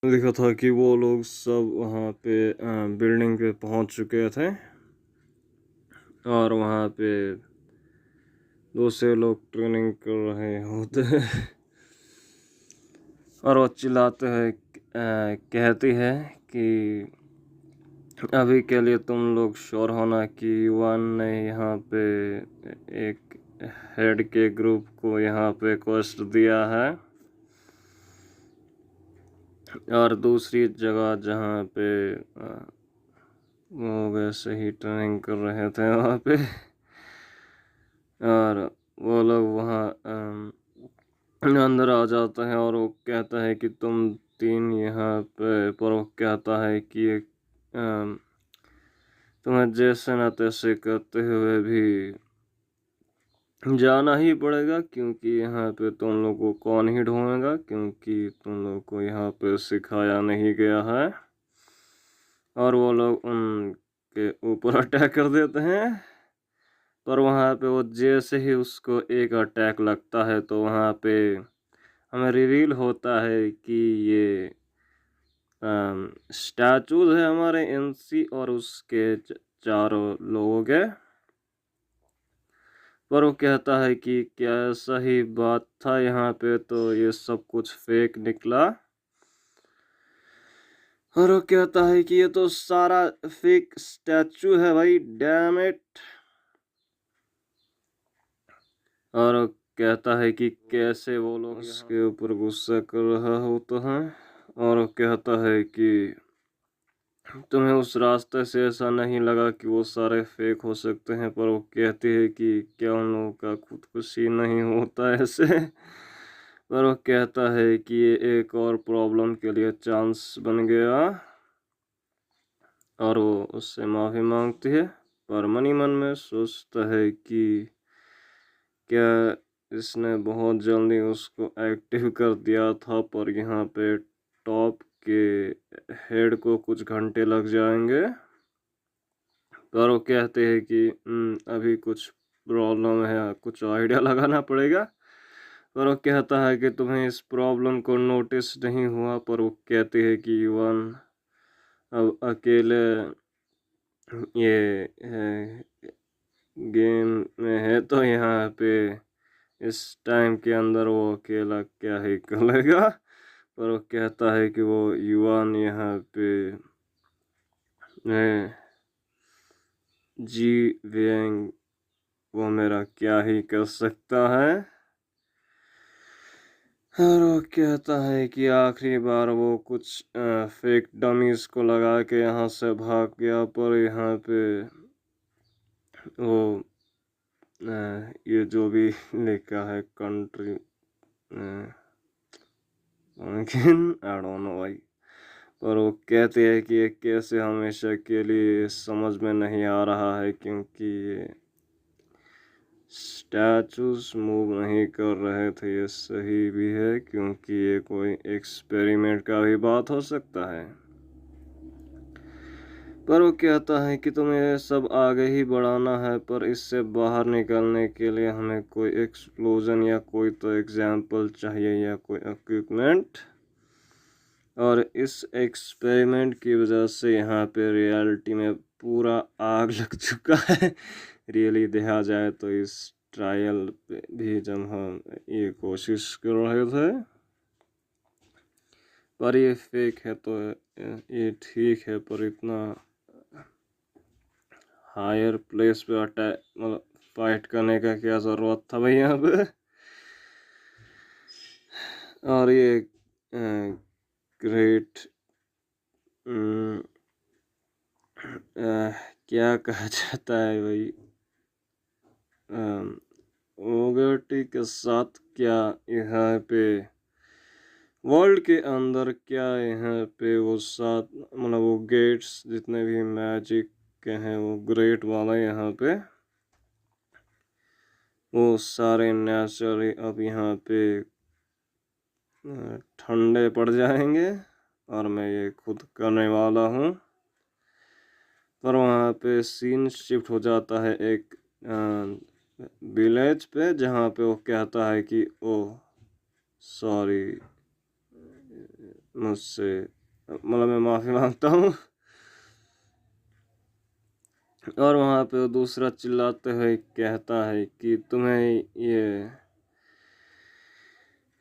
लिखा था कि वो लोग सब वहाँ पे बिल्डिंग पे पहुँच चुके थे और वहाँ पे दूसरे लोग ट्रेनिंग कर रहे होते हैं और वो चिल्लाते हैं, कहती है कि अभी के लिए तुम लोग श्योर होना कि वन ने यहाँ पे एक हेड के ग्रुप को यहाँ पे क्वेस्ट दिया है और दूसरी जगह जहाँ पे वो वैसे ही ट्रेनिंग कर रहे थे वहाँ पे और वो लोग वहाँ अंदर आ जाते हैं और वो कहता है कि तुम तीन यहाँ पे, पर वो कहता है कि तुम्हें जैसे न तैसे करते हुए भी जाना ही पड़ेगा, क्योंकि यहाँ पे तुम लोग को कौन ही ढूंढेगा, क्योंकि तुम लोग को यहाँ पे सिखाया नहीं गया है। और वो लोग उनके ऊपर अटैक कर देते हैं, पर वहाँ पे वो जैसे ही उसको एक अटैक लगता है तो वहाँ पे हमें रिवील होता है कि ये स्टैचूज है हमारे एनसी और उसके चारों लोगों के। पर वो कहता है कि क्या सही बात था, यहाँ पे तो ये सब कुछ फेक निकला। और वो कहता है कि ये तो सारा फेक स्टैचू है भाई, डैम इट। और वो कहता है कि कैसे वो लोग इसके ऊपर गुस्सा कर रहा होता है। और वो कहता है कि तुम्हें उस रास्ते से ऐसा नहीं लगा कि वो सारे फेक हो सकते हैं, पर वो कहती है कि क्या उन लोगों का खुदकुशी नहीं होता ऐसे। पर वो कहता है कि ये एक और प्रॉब्लम के लिए चांस बन गया और वो उससे माफ़ी मांगती है, पर मनी मन में सोचता है कि क्या इसने बहुत जल्दी उसको एक्टिव कर दिया था, पर यहाँ पे टॉप के हेड को कुछ घंटे लग जाएंगे। पर वो कहते हैं कि अभी कुछ प्रॉब्लम है, कुछ आइडिया लगाना पड़ेगा। पर वो कहता है कि तुम्हें इस प्रॉब्लम को नोटिस नहीं हुआ, पर वो कहते हैं कि वन अब अकेले ये गेम में है, तो यहाँ पे इस टाइम के अंदर वो अकेला क्या ही कर लेगा। पर वो कहता है कि वो युवान यहाँ पे जी वेंग, वो मेरा क्या ही कर सकता है। और वो कहता है कि आखिरी बार वो कुछ फेक डमीज को लगा के यहाँ से भाग गया, पर यहाँ पे वो ये जो भी लिखा है कंट्री आई डोंट नो भाई, पर वो कहते हैं कि ये कैसे हमेशा के लिए समझ में नहीं आ रहा है, क्योंकि ये स्टैचूज मूव नहीं कर रहे थे। ये सही भी है, क्योंकि ये कोई एक्सपेरिमेंट का भी बात हो सकता है। पर वो कहता है कि तुम्हें ये सब आगे ही बढ़ाना है, पर इससे बाहर निकलने के लिए हमें कोई एक्सप्लोजन या कोई तो एग्जाम्पल चाहिए या कोई इक्विपमेंट। और इस एक्सपेरिमेंट की वजह से यहाँ पे रियलिटी में पूरा आग लग चुका है। रियली देखा जाए तो इस ट्रायल पे भी जब हम ये कोशिश कर रहे थे, पर ये फेक है तो ये ठीक है, पर इतना हायर प्लेस पे अटैक मतलब फाइट करने का क्या ज़रूरत था भाई यहाँ पे। और ये ग्रेट क्या कहा जाता है भाई, ओगटी के साथ क्या यहाँ पे वर्ल्ड के अंदर क्या यहाँ पे वो साथ मतलब वो गेट्स जितने भी मैजिक के हैं वो ग्रेट वाला यहाँ पे वो सारे नेचुरली अब यहाँ पे ठंडे पड़ जाएंगे और मैं ये खुद करने वाला हूँ। पर वहाँ पे सीन शिफ्ट हो जाता है एक विलेज पे, जहाँ पे वो कहता है कि ओ सॉरी मुझसे, मतलब मैं माफ़ी मांगता हूँ। और वहाँ पे वो दूसरा चिल्लाते हुए कहता है कि तुम्हें ये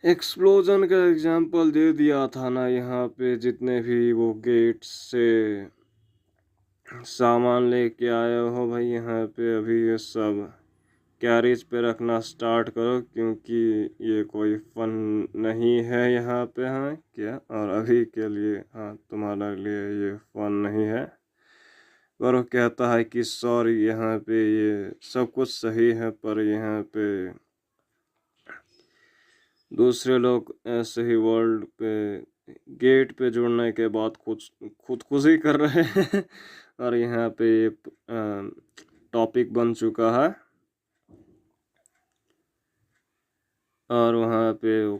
एक्सप्लोजन का एग्जाम्पल दे दिया था ना, यहाँ पे जितने भी वो गेट से सामान लेके आए हो भाई, यहाँ पे अभी ये सब कैरेज पे रखना स्टार्ट करो, क्योंकि ये कोई फन नहीं है यहाँ पे। हाँ क्या, और अभी के लिए हाँ तुम्हारे लिए ये फन नहीं है। पर वो कहता है कि सॉरी, यहाँ पे ये सब कुछ सही है, पर यहाँ पे दूसरे लोग ऐसे ही वर्ल्ड पे गेट पे जुड़ने के बाद खुदकुशी कर रहे हैं। और यहाँ पे ये टॉपिक बन चुका है। और वहाँ पे वो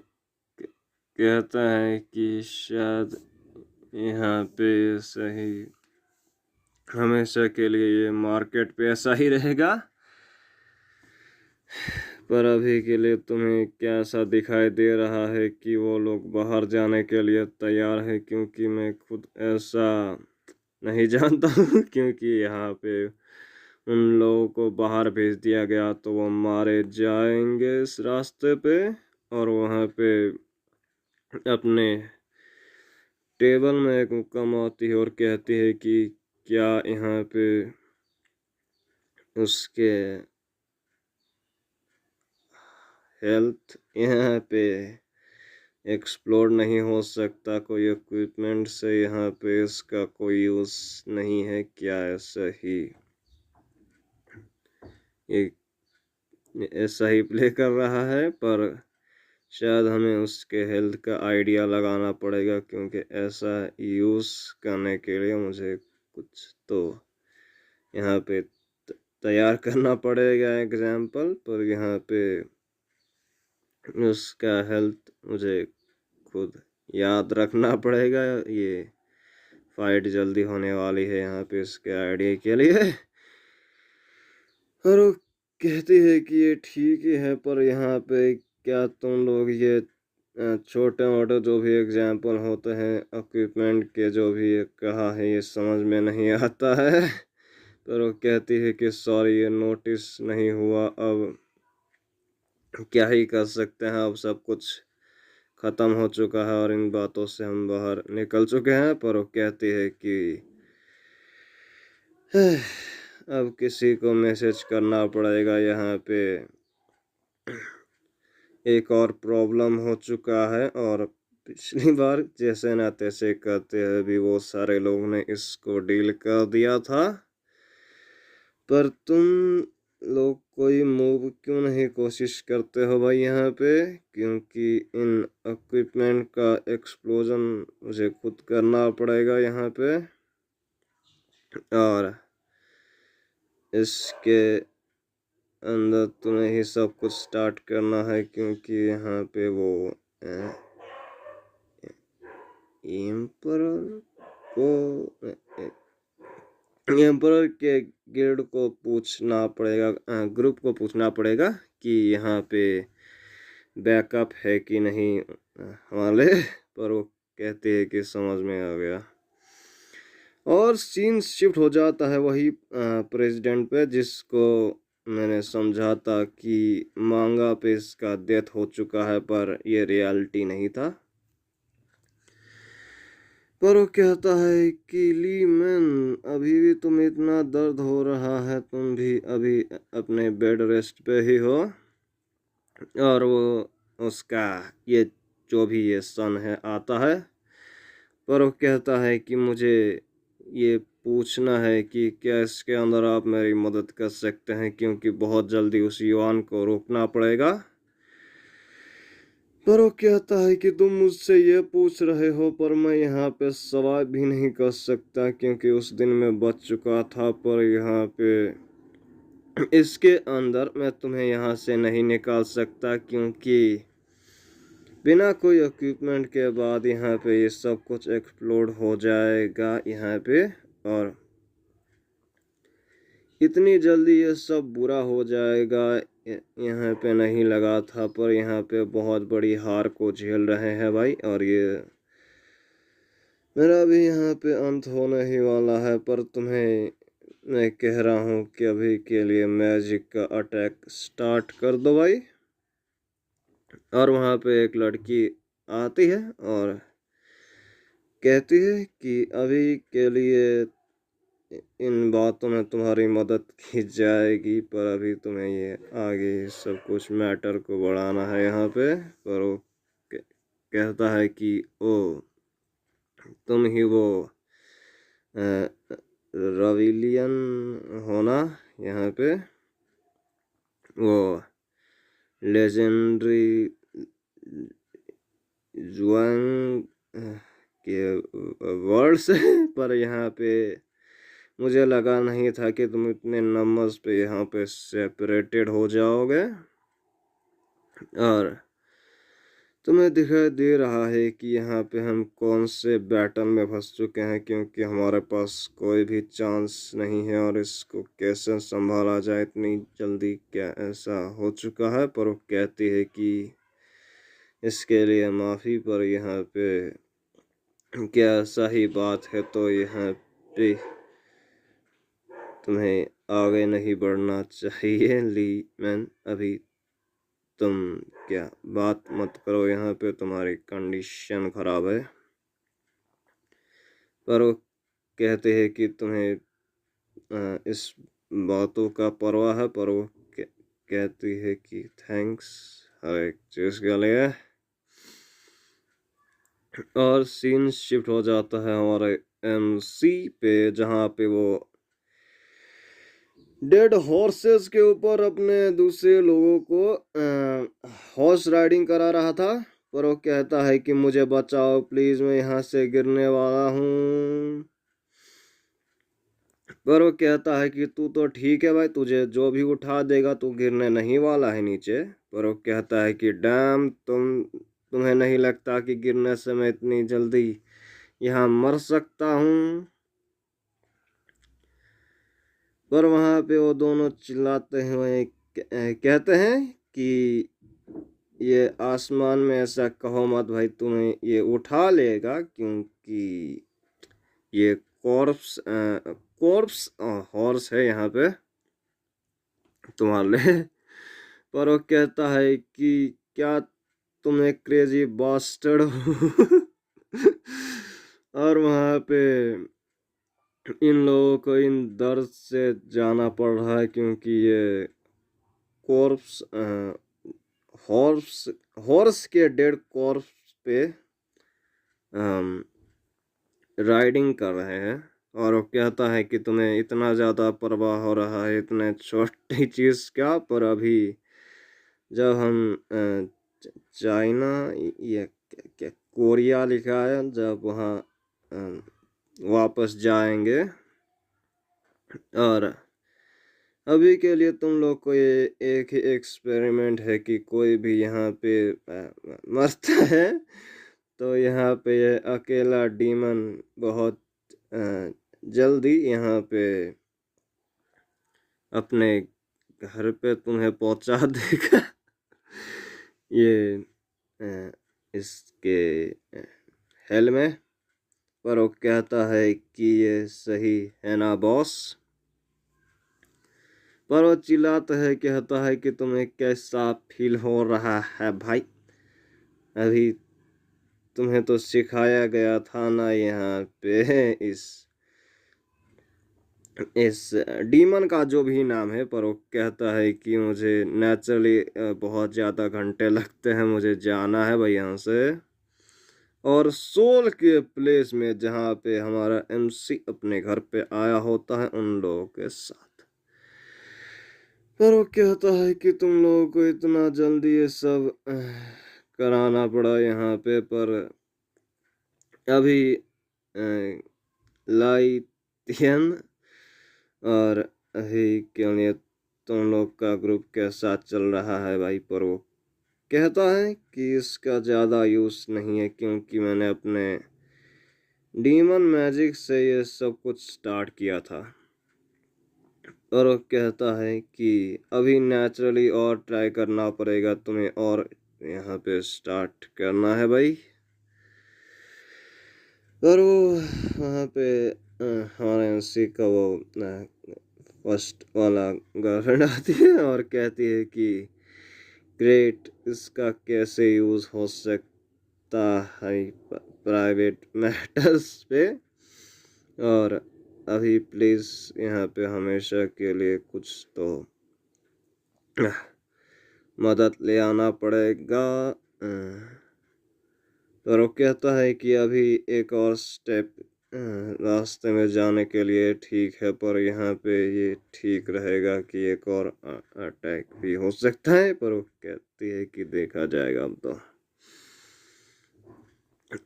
कहता है कि शायद यहाँ पे सही हमेशा के लिए ये मार्केट पे ऐसा ही रहेगा, पर अभी के लिए तुम्हें क्या ऐसा दिखाई दे रहा है कि वो लोग बाहर जाने के लिए तैयार है? क्योंकि मैं खुद ऐसा नहीं जानता हूँ। क्योंकि यहाँ पे उन लोगों को बाहर भेज दिया गया तो वो मारे जाएंगे इस रास्ते पे। और वहाँ पे अपने टेबल में एक मुक्काम आती है और कहती है कि क्या यहाँ पे उसके हेल्थ यहाँ पे एक्सप्लोर नहीं हो सकता कोई इक्विपमेंट से? यहाँ पे इसका कोई यूज़ नहीं है क्या? ये ऐसा ही प्ले कर रहा है, पर शायद हमें उसके हेल्थ का आइडिया लगाना पड़ेगा, क्योंकि ऐसा यूज़ करने के लिए मुझे कुछ तो यहाँ पे तैयार करना पड़ेगा एग्जाम्पल। पर यहाँ पे उसका हेल्थ मुझे खुद याद रखना पड़ेगा। ये फाइट जल्दी होने वाली है यहाँ पे इसके आइडिया के लिए। और वो कहती है कि ये ठीक ही है, पर यहाँ पे क्या तुम लोग ये छोटे मोटे जो भी एग्जाम्पल होते हैं इक्विपमेंट के, जो भी ये कहा है, ये समझ में नहीं आता है। पर वो कहती है कि सॉरी, ये नोटिस नहीं हुआ, अब क्या ही कर सकते हैं, अब सब कुछ ख़त्म हो चुका है और इन बातों से हम बाहर निकल चुके हैं। पर वो कहती है कि अब किसी को मैसेज करना पड़ेगा, यहाँ पे एक और प्रॉब्लम हो चुका है। और पिछली बार जैसे ना तैसे करते हुए भी वो सारे लोग ने इसको डील कर दिया था, पर तुम लोग कोई मूव क्यों नहीं कोशिश करते हो भाई यहाँ पे? क्योंकि इन इक्विपमेंट का एक्सप्लोजन मुझे खुद करना पड़ेगा यहाँ पे, और इसके अंदर तुम्हें ही सब कुछ स्टार्ट करना है, क्योंकि यहाँ पे वो एम्परर को एम्परर के गिल्ड को पूछना पड़ेगा, ग्रुप को पूछना पड़ेगा कि यहाँ पे बैकअप है कि नहीं हमारे। पर वो कहते हैं कि समझ में आ गया। और सीन शिफ्ट हो जाता है वही प्रेसिडेंट पे, जिसको मैंने समझा था कि मांगा पे इसका डेथ हो चुका है, पर ये रियलिटी नहीं था। पर वो कहता है कि ली मैन, अभी भी तुम इतना दर्द हो रहा है, तुम भी अभी अपने बेड रेस्ट पे ही हो। और वो उसका ये जो भी ये सन है आता है, पर वो कहता है कि मुझे ये पूछना है कि क्या इसके अंदर आप मेरी मदद कर सकते हैं, क्योंकि बहुत जल्दी उस युवान को रोकना पड़ेगा। पर वो कहता है कि तुम मुझसे ये पूछ रहे हो, पर मैं यहाँ पे सवाल भी नहीं कर सकता, क्योंकि उस दिन मैं बच चुका था। पर यहाँ पे इसके अंदर मैं तुम्हें यहाँ से नहीं निकाल सकता, क्योंकि बिना कोई इक्विपमेंट के बाद यहाँ पे ये सब कुछ एक्सप्लोड हो जाएगा यहाँ पे। और इतनी जल्दी ये सब बुरा हो जाएगा यहाँ पे नहीं लगा था, पर यहाँ पे बहुत बड़ी हार को झेल रहे हैं भाई। और ये मेरा भी यहाँ पे अंत होने ही वाला है, पर तुम्हें मैं कह रहा हूँ कि अभी के लिए मैजिक का अटैक स्टार्ट कर दो भाई। और वहाँ पे एक लड़की आती है और कहती है कि अभी के लिए इन बातों में तुम्हारी मदद की जाएगी, पर अभी तुम्हें ये आगे सब कुछ मैटर को बढ़ाना है यहाँ पे। पर वो कहता है कि ओ तुम ही वो रविलियन हो ना, यहाँ पे वो लेजेंडरी जुआंग के वर्ड्स पर यहाँ पे मुझे लगा नहीं था कि तुम इतने नंबर्स पे यहाँ पे सेपरेटेड हो जाओगे। और तुम्हें दिखाई दे रहा है कि यहाँ पे हम कौन से बैटल में फंस चुके हैं, क्योंकि हमारे पास कोई भी चांस नहीं है और इसको कैसे संभाला जाए इतनी जल्दी, क्या ऐसा हो चुका है। पर वो कहती है कि इसके लिए माफ़ी, पर यहाँ पे क्या सही बात है, तो यहाँ पे तुम्हें आगे नहीं बढ़ना चाहिए ली मैन। अभी तुम क्या बात मत करो, यहाँ पे तुम्हारी कंडीशन ख़राब है। पर वो कहते हैं कि तुम्हें इस बातों का परवाह है, पर वो कहती है कि थैंक्स हर एक चीज़ के लिए। और सीन शिफ्ट हो जाता है हमारे एमसी पे, जहाँ पे वो डेड हॉर्सेस के ऊपर अपने दूसरे लोगों को हॉर्स राइडिंग करा रहा था। पर वो कहता है कि मुझे बचाओ प्लीज, मैं यहाँ से गिरने वाला हूँ। पर वो कहता है कि तू तो ठीक है भाई, तुझे जो भी उठा देगा तू गिरने नहीं वाला है नीचे। पर वो कहता है कि डैम, तुम्हें नहीं लगता कि गिरने से मैं इतनी जल्दी यहाँ मर सकता हूँ। पर वहाँ पे वो दोनों चिल्लाते हुए कहते हैं कि ये आसमान में ऐसा कहो मत भाई, तुम्हें ये उठा लेगा, क्योंकि ये कॉर्प्स हॉर्स है यहाँ पे तुम्हारे लिए। पर वो कहता है कि क्या तुम एक क्रेजी बास्टर्ड हो। और वहाँ पे इन लोगों को इन दर्द से जाना पड़ रहा है, क्योंकि ये कॉर्प्स हॉर्स हॉर्स के डेड कॉर्प्स पे राइडिंग कर रहे हैं। और वो कहता है कि तुम्हें इतना ज़्यादा परवाह हो रहा है इतने छोटी चीज़ क्या, पर अभी जब हम चाइना या क्या कोरिया लिखा है, जब वहाँ वापस जाएंगे। और अभी के लिए तुम लोग को ये एक ही एक्सपेरिमेंट है कि कोई भी यहाँ पे मरता है तो यहाँ पे ये अकेला डीमन बहुत जल्दी यहाँ पे अपने घर पे तुम्हें पहुंचा देगा। ये इसके हेल में। पर वो कहता है कि ये सही है ना बॉस। पर वो चिल्लाता है, कहता है कि तुम्हें कैसा फील हो रहा है भाई, अभी तुम्हें तो सिखाया गया था ना यहाँ पे इस डीमन का जो भी नाम है। पर वो कहता है कि मुझे नेचुरली बहुत ज़्यादा घंटे लगते हैं, मुझे जाना है भाई यहाँ से, और सोल के प्लेस में जहाँ पे हमारा एमसी अपने घर पे आया होता है उन लोगों के साथ। पर वो कहता है कि तुम लोगों को इतना जल्दी ये सब कराना पड़ा यहाँ पे, पर अभी लाइथियन और अभी क्यों नहीं तुम लोग का ग्रुप के साथ चल रहा है भाई। पर वो कहता है कि इसका ज़्यादा यूज़ नहीं है, क्योंकि मैंने अपने डीमन मैजिक से ये सब कुछ स्टार्ट किया था। और वो कहता है कि अभी नेचुरली और ट्राई करना पड़ेगा तुम्हें, और यहाँ पे स्टार्ट करना है भाई। और वो वहाँ पे हमारे उसी का वो फर्स्ट वाला गर्लफ्रेंड आती है और कहती है कि ग्रेट, इसका कैसे यूज़ हो सकता है प्राइवेट मैटर्स पे, और अभी प्लीज़ यहाँ पे हमेशा के लिए कुछ तो मदद ले आना पड़ेगा। और वो कहता है कि अभी एक और स्टेप रास्ते में जाने के लिए ठीक है, पर यहाँ पे ये ठीक रहेगा कि एक और अटैक भी हो सकता है, पर वो कहती है कि देखा जाएगा अब तो।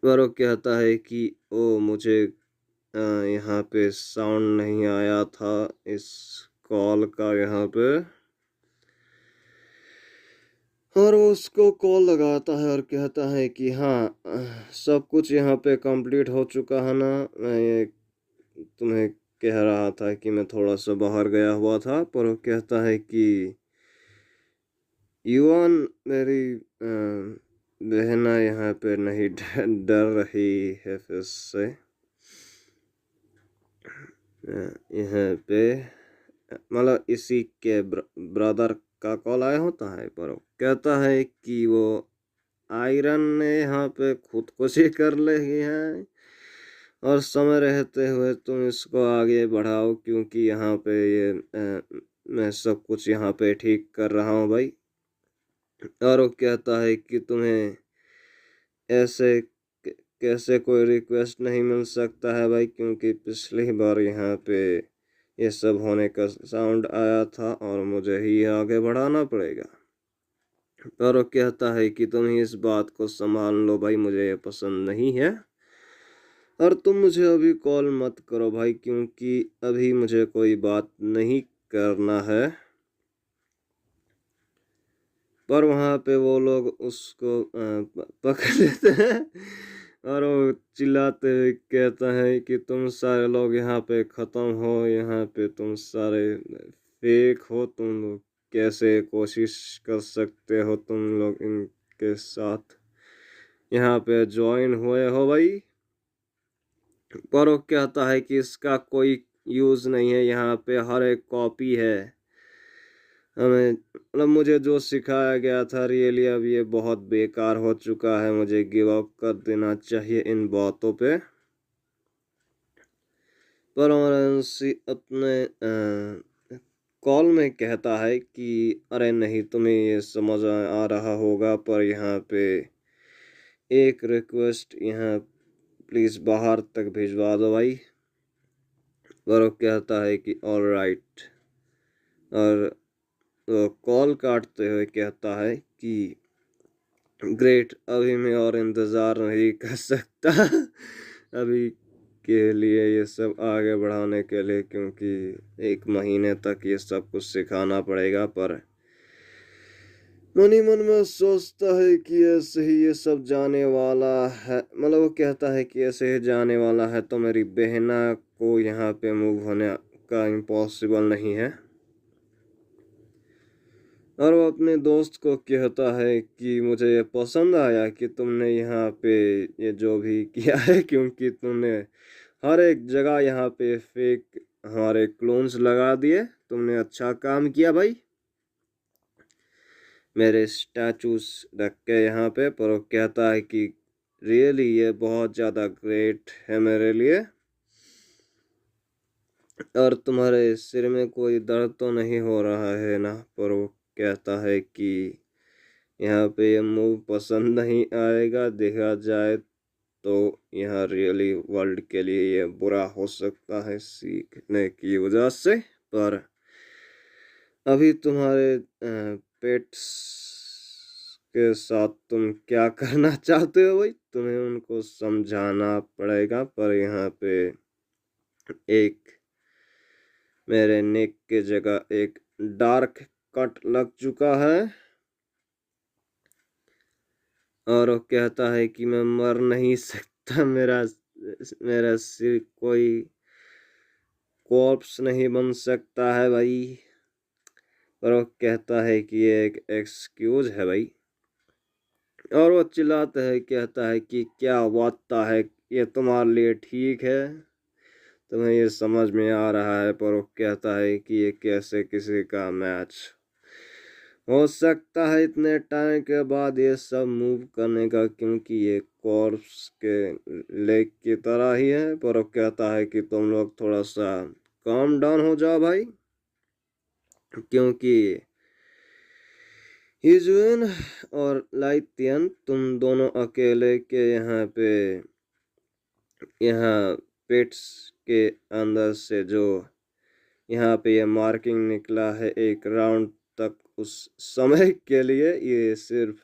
पर वो कहता है कि ओ मुझे यहाँ पे साउंड नहीं आया था इस कॉल का यहाँ पे, और वो उसको कॉल लगाता है और कहता है कि हाँ सब कुछ यहाँ पे कंप्लीट हो चुका है ना। मैं ये तुम्हें कह रहा था कि मैं थोड़ा सा बाहर गया हुआ था, पर वो कहता है कि युवान मेरी बहना यहाँ पे नहीं डर रही है फिर से। यहाँ पे मतलब इसी के ब्रदर का कॉल आया होता है, पर वो कहता है कि वो आयरन ने यहाँ पे खुदकुशी कर ली है और समय रहते हुए तुम इसको आगे बढ़ाओ, क्योंकि यहाँ पे ये मैं सब कुछ यहाँ पे ठीक कर रहा हूँ भाई। और वो कहता है कि तुम्हें ऐसे कैसे कोई रिक्वेस्ट नहीं मिल सकता है भाई, क्योंकि पिछली बार यहाँ पे ये सब होने का साउंड आया था और मुझे ही आगे बढ़ाना पड़ेगा। पर वो कहता है कि तुम ही इस बात को संभाल लो भाई, मुझे ये पसंद नहीं है और तुम मुझे अभी कॉल मत करो भाई, क्योंकि अभी मुझे कोई बात नहीं करना है। पर वहाँ पे वो लोग उसको पकड़ लेते हैं और वो चिल्लाते हुए कहता है कि तुम सारे लोग यहाँ पे ख़त्म हो, यहाँ पे तुम सारे फेक हो, तुम लोग कैसे कोशिश कर सकते हो तुम लोग इनके साथ यहाँ पे ज्वाइन हुए हो भाई। पर वो कहता है कि इसका कोई यूज़ नहीं है, यहाँ पे हर एक कॉपी है। हमें मतलब मुझे जो सिखाया गया था रियली अब ये बहुत बेकार हो चुका है, मुझे गिव अप कर देना चाहिए इन बातों पे। पर औरंसी अपने कॉल में कहता है कि अरे नहीं, तुम्हें ये समझ आ रहा होगा, पर यहाँ पे एक रिक्वेस्ट यहाँ प्लीज़ बाहर तक भिजवा दो भाई। पर वो कहता है कि ऑल राइट, और वो कॉल काटते हुए कहता है कि ग्रेट, अभी मैं और इंतज़ार नहीं कर सकता अभी के लिए ये सब आगे बढ़ाने के लिए, क्योंकि 1 महीने तक ये सब कुछ सिखाना पड़ेगा। पर मन ही मन में सोचता है कि ऐसे ही ये सब जाने वाला है, मतलब वो कहता है कि ऐसे ही जाने वाला है तो मेरी बहना को यहाँ पे मूव होने का इम्पॉसिबल नहीं है। और वो अपने दोस्त को कहता है कि मुझे ये पसंद आया कि तुमने यहाँ पे ये जो भी किया है, क्योंकि तुमने हर एक जगह यहाँ पे फेक हमारे क्लोन्स लगा दिए, तुमने अच्छा काम किया भाई। मेरे स्टैचूज रख के यहाँ पे, पर वो कहता है कि रियली ये बहुत ज़्यादा ग्रेट है मेरे लिए, और तुम्हारे सिर में कोई दर्द तो नहीं हो रहा है ना। पर वो कहता है कि यहाँ पे ये मूव पसंद नहीं आएगा, देखा जाए तो यहाँ रियली वर्ल्ड के लिए ये बुरा हो सकता है सीखने की वजह से। पर अभी तुम्हारे पेट्स के साथ तुम क्या करना चाहते हो भाई, तुम्हें उनको समझाना पड़ेगा। पर यहाँ पे एक मेरे नेक के जगह एक डार्क कट लग चुका है, और वो कहता है कि मैं मर नहीं सकता, मेरा मेरा सिर कोई कॉर्प्स नहीं बन सकता है भाई। पर वो कहता है कि ये एक एक्सक्यूज है भाई, और वो चिल्लाता है, कहता है कि क्या वाता है ये तुम्हारे लिए ठीक है, तुम्हें ये समझ में आ रहा है, पर वो कहता है कि ये कैसे किसी का मैच हो सकता है इतने टाइम के बाद ये सब मूव करने का, क्योंकि ये कॉर्प्स के लेक की तरह ही है। पर वो कहता है कि तुम लोग थोड़ा सा काम डाउन हो जाओ भाई, क्योंकि हिजुन और लाइतियन तुम दोनों अकेले के यहाँ पेट्स के अंदर से जो यहाँ पे ये मार्किंग निकला है एक राउंड तक, उस समय के लिए ये सिर्फ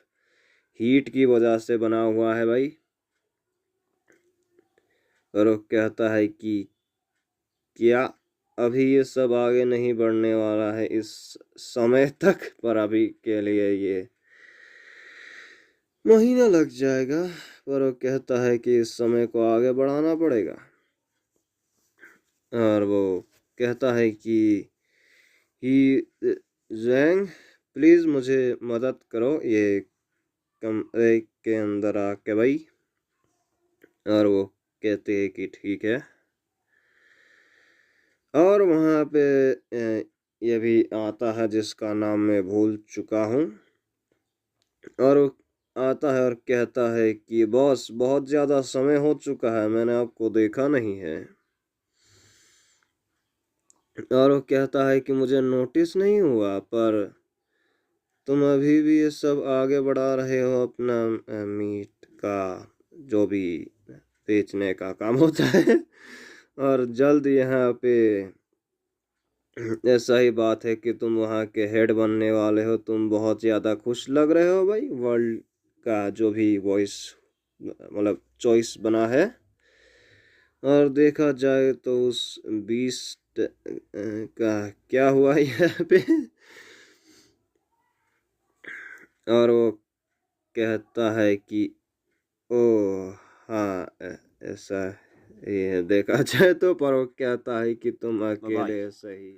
हीट की वजह से बना हुआ है भाई। और वो कहता है कि क्या अभी ये सब आगे नहीं बढ़ने वाला है इस समय तक, पर अभी के लिए ये महीना लग जाएगा। पर वो कहता है कि इस समय को आगे बढ़ाना पड़ेगा। और वो कहता है कि ही जैंग प्लीज़ मुझे मदद करो ये कमरे के अंदर आके भाई। और वो कहते हैं कि ठीक है। और वहाँ पे ये भी आता है जिसका नाम मैं भूल चुका हूँ, और वो आता है और कहता है कि बॉस बहुत ज़्यादा समय हो चुका है, मैंने आपको देखा नहीं है। और वो कहता है कि मुझे नोटिस नहीं हुआ, पर तुम अभी भी ये सब आगे बढ़ा रहे हो अपना मीट का जो भी बेचने का काम होता है। और जल्द यहाँ पे ऐसा ही बात है कि तुम वहाँ के हेड बनने वाले हो। तुम बहुत ज़्यादा खुश लग रहे हो भाई, वर्ल्ड का जो भी वॉइस मतलब चॉइस बना है। और देखा जाए तो उस बीस्ट का क्या हुआ यहाँ पे। और वो कहता है कि ओ हाँ ऐसा ये देखा जाए तो, पर वो कहता है कि तुम Bye bye. अकेले सही